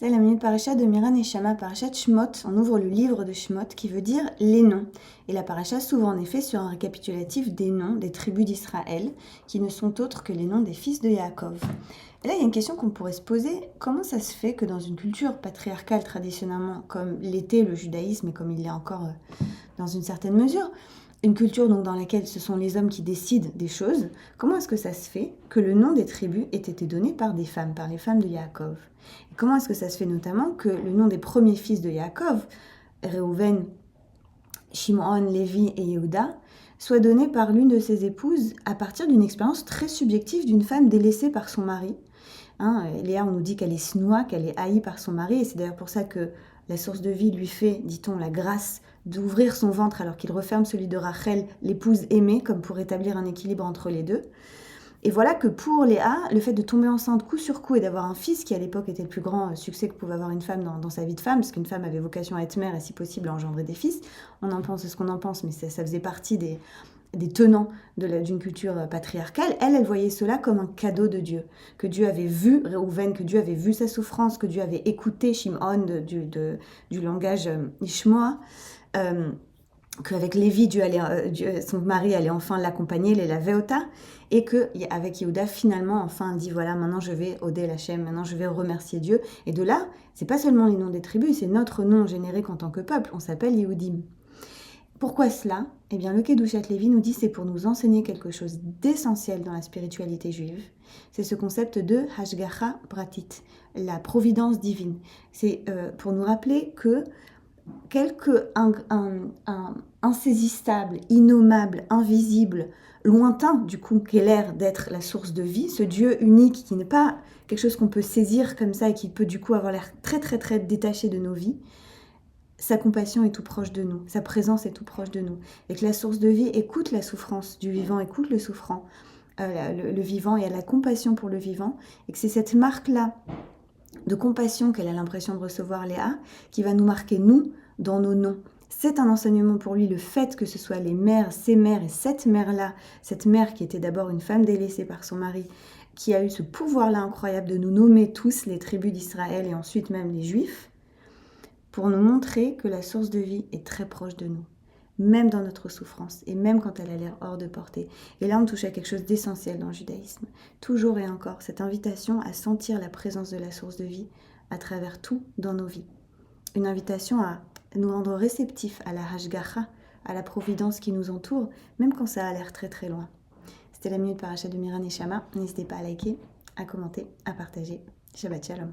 C'est la minute paracha de Miran et Shama, parachat Shmot. On ouvre le livre de Shmot qui veut dire les noms. Et la paracha s'ouvre en effet sur un récapitulatif des noms des tribus d'Israël qui ne sont autres que les noms des fils de Yaakov. Et là, il y a une question qu'on pourrait se poser. Comment ça se fait que dans une culture patriarcale traditionnellement, comme l'était le judaïsme et comme il l'est encore dans une certaine mesure, une culture donc dans laquelle ce sont les hommes qui décident des choses, comment est-ce que ça se fait que le nom des tribus ait été donné par des femmes, par les femmes de Yaakov? Et comment est-ce que ça se fait notamment que le nom des premiers fils de Yaakov, Réhouven, Shimon, Lévi et Yehuda, soit donné par l'une de ses épouses à partir d'une expérience très subjective d'une femme délaissée par son mari? Léa, on nous dit qu'elle est snoua, qu'elle est haïe par son mari, et c'est d'ailleurs pour ça que la source de vie lui fait, dit-on, la grâce d'ouvrir son ventre alors qu'il referme celui de Rachel, l'épouse aimée, comme pour établir un équilibre entre les deux. Et voilà que pour Léa, le fait de tomber enceinte coup sur coup et d'avoir un fils, qui à l'époque était le plus grand succès que pouvait avoir une femme dans sa vie de femme, parce qu'une femme avait vocation à être mère et si possible à engendrer des fils, on en pense ce qu'on en pense, mais ça faisait partie des tenants d'une culture patriarcale, elle voyait cela comme un cadeau de Dieu, que Dieu avait vu Réhouven, que Dieu avait vu sa souffrance, que Dieu avait écouté Shimon du langage Ishmoa, qu'avec Lévi, son mari allait enfin l'accompagner, la Veota, et qu'avec Yehuda, finalement, enfin, dit voilà, maintenant je vais oder l'Hachem, maintenant je vais remercier Dieu. Et de là, c'est pas seulement les noms des tribus, c'est notre nom générique en tant que peuple, on s'appelle Yehudim. Pourquoi cela? Eh bien, le Kedushat Lévi nous dit c'est pour nous enseigner quelque chose d'essentiel dans la spiritualité juive. C'est ce concept de Hashgacha Pratit, la providence divine. C'est pour nous rappeler que quelque insaisissable, innommable, invisible, lointain du coup qu'est l'air d'être la source de vie, ce Dieu unique qui n'est pas quelque chose qu'on peut saisir comme ça et qui peut du coup avoir l'air très très très détaché de nos vies, sa compassion est tout proche de nous, sa présence est tout proche de nous, et que la source de vie écoute la souffrance du vivant, écoute le souffrant, le vivant, et a la compassion pour le vivant, et que c'est cette marque-là de compassion qu'elle a l'impression de recevoir Léa qui va nous marquer, nous, dans nos noms. C'est un enseignement pour lui, le fait que ce soit les mères, ces mères et cette mère-là, cette mère qui était d'abord une femme délaissée par son mari, qui a eu ce pouvoir-là incroyable de nous nommer tous les tribus d'Israël et ensuite même les Juifs, pour nous montrer que la source de vie est très proche de nous, même dans notre souffrance, et même quand elle a l'air hors de portée. Et là, on touche à quelque chose d'essentiel dans le judaïsme. Toujours et encore, cette invitation à sentir la présence de la source de vie à travers tout dans nos vies. Une invitation à nous rendre réceptifs à la hashgacha, à la providence qui nous entoure, même quand ça a l'air très très loin. C'était la minute parachat de Miran et Shama. N'hésitez pas à liker, à commenter, à partager. Shabbat Shalom.